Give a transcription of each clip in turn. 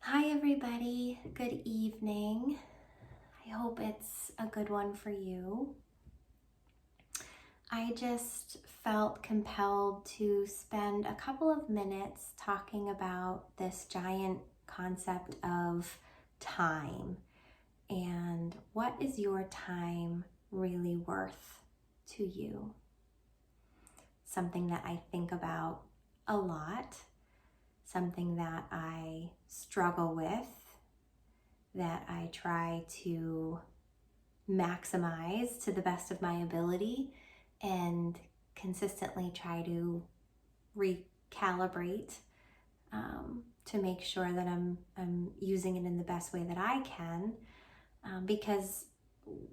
Hi everybody, good evening. I hope it's a good one for you. I just felt compelled to spend a couple of minutes talking about this giant concept of time and what is your time really worth to you? Something that I think about a lot, something that I struggle with, that I try to maximize to the best of my ability and consistently try to recalibrate to make sure that I'm using it in the best way that I can. Because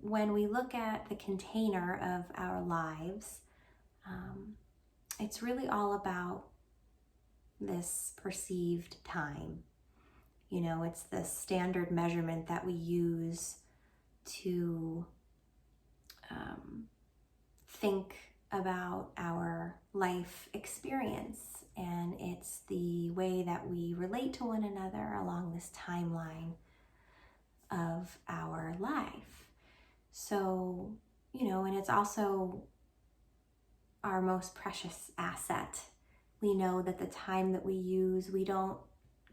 when we look at the container of our lives, it's really all about this perceived time. You know, it's the standard measurement that we use to think about our life experience. And it's the way that we relate to one another along this timeline of our life. So, and it's also our most precious asset. We know that the time that we use, we don't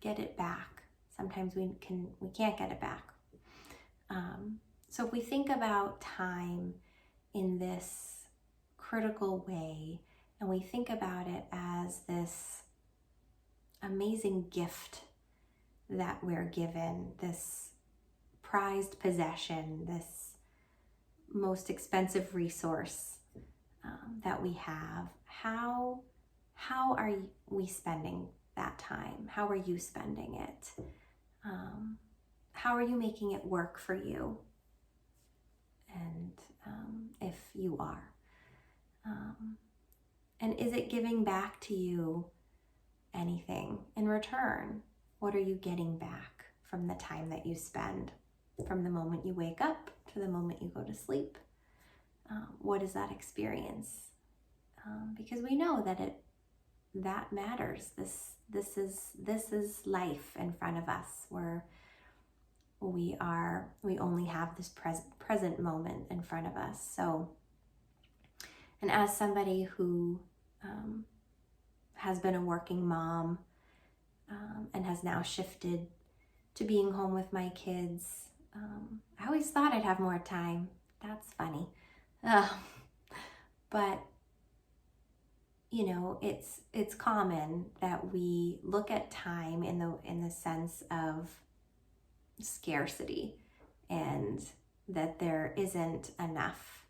get it back. Sometimes we can't get it back. So if we think about time in this critical way, and we think about it as this amazing gift that we're given, this prized possession, this most expensive resource that we have, how are we spending that time? How are you spending it? How are you making it work for you? And if you are. And is it giving back to you anything in return? What are you getting back from the time that you spend? From the moment you wake up to the moment you go to sleep? What is that experience? Because we know that matters. This is life in front of us, where we only have this present moment in front of us. So, and as somebody who has been a working mom and has now shifted to being home with my kids, I always thought I'd have more time. That's funny. But it's common that we look at time in the sense of scarcity, and that there isn't enough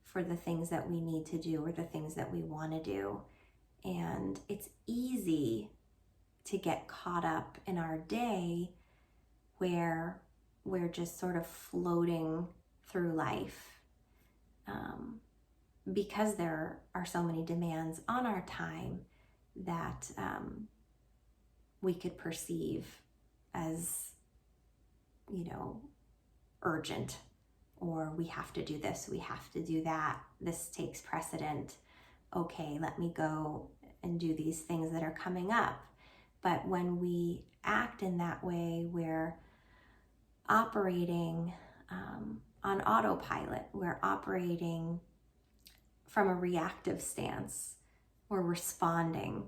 for the things that we need to do or the things that we want to do. And it's easy to get caught up in our day where we're just sort of floating through life, because there are so many demands on our time that we could perceive as, urgent, or we have to do this, we have to do that, this takes precedent. Okay, let me go and do these things that are coming up. But when we act in that way, we're operating on autopilot. We're operating from a reactive stance. We're responding.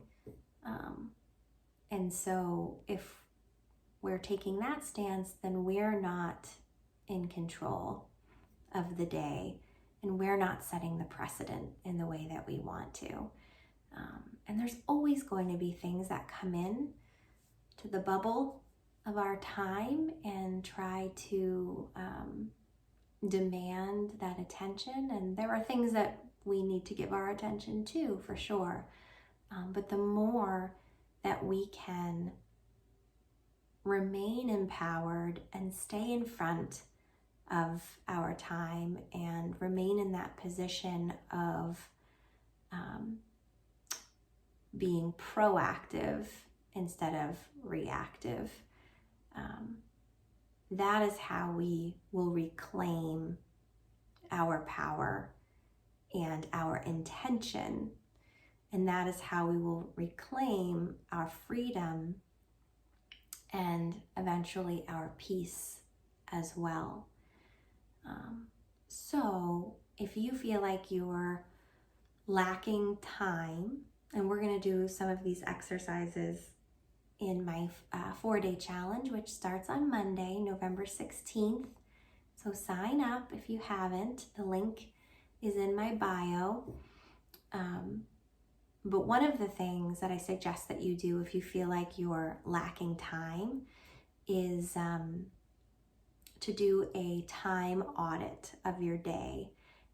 And so if we're taking that stance, then we're not in control of the day, and we're not setting the precedent in the way that we want to. And there's always going to be things that come in to the bubble of our time and try to demand that attention. And there are things that we need to give our attention to, for sure. But the more that we can remain empowered and stay in front of our time and remain in that position of being proactive instead of reactive, that is how we will reclaim our power and our intention. And that is how we will reclaim our freedom and eventually our peace as well. So if you feel like you're lacking time, and we're going to do some of these exercises in my 4-day challenge, which starts on Monday, November 16th. So sign up if you haven't. The link is in my bio. But one of the things that I suggest that you do if you feel like you're lacking time is to do a time audit of your day.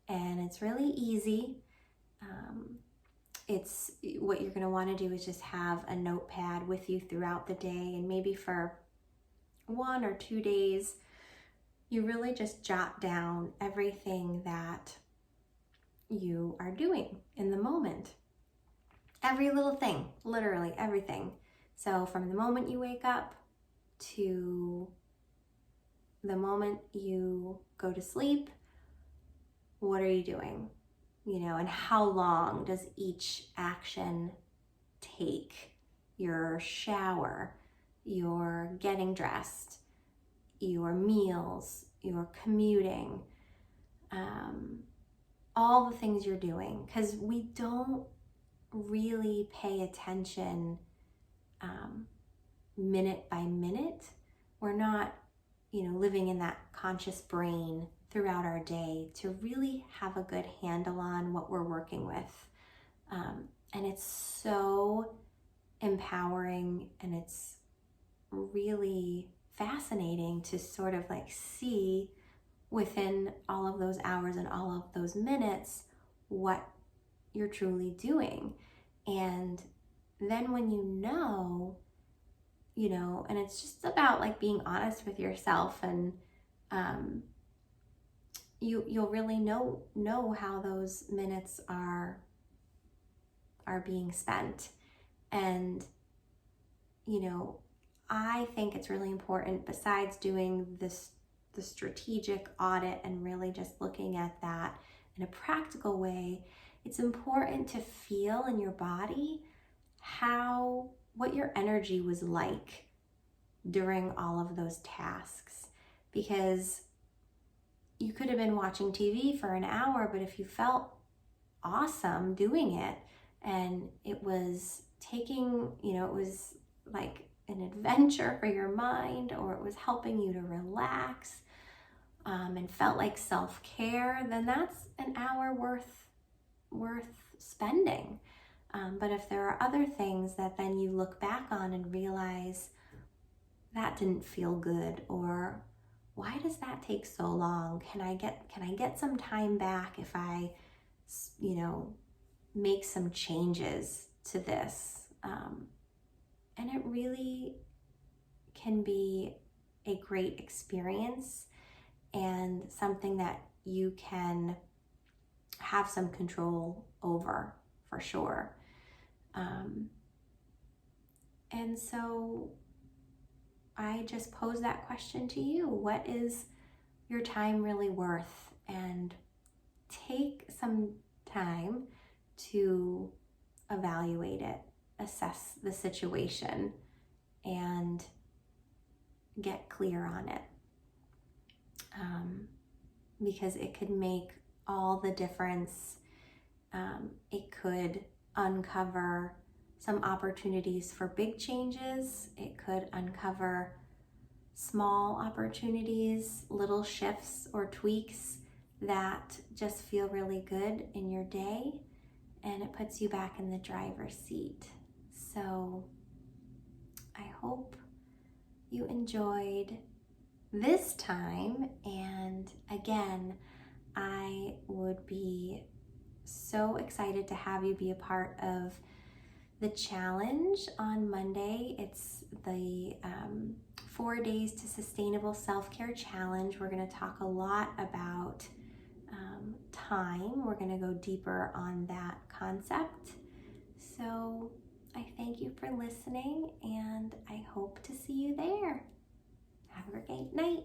And it's really easy. It's what you're going to want to do is just have a notepad with you throughout the day, and maybe for 1 or 2 days, you really just jot down everything that you are doing in the moment. Every little thing, literally everything. So from the moment you wake up to the moment you go to sleep, what are you doing? And how long does each action take? Your shower, your getting dressed, your meals, your commuting, all the things you're doing. Because we don't really pay attention minute by minute. We're not living in that conscious brain throughout our day to really have a good handle on what we're working with. And it's so empowering, and it's really fascinating to sort of like see within all of those hours and all of those minutes what you're truly doing. And then when and it's just about like being honest with yourself, and you'll really know how those minutes are being spent. And I think it's really important, besides doing the strategic audit and really just looking at that in a practical way, it's important to feel in your body what your energy was like during all of those tasks. Because you could have been watching TV for an hour, but if you felt awesome doing it, and it was it was like an adventure for your mind, or it was helping you to relax, and felt like self-care, then that's an hour worth spending. But if there are other things that then you look back on and realize that didn't feel good, or why does that take so long? Can I get some time back if I, make some changes to this? And it really can be a great experience, and something that you can have some control over, for sure. And so I just pose that question to you. What is your time really worth? And take some time to evaluate it, assess the situation, and get clear on it. Because it could make all the difference. It could uncover some opportunities for big changes. It could uncover small opportunities, little shifts or tweaks that just feel really good in your day, and it puts you back in the driver's seat. So I hope you enjoyed this time, and again, I would be so excited to have you be a part of the challenge on Monday. It's the 4 Days to Sustainable Self-Care Challenge. We're going to talk a lot about time. We're going to go deeper on that concept. So I thank you for listening, and I hope to see you there. Have a great night.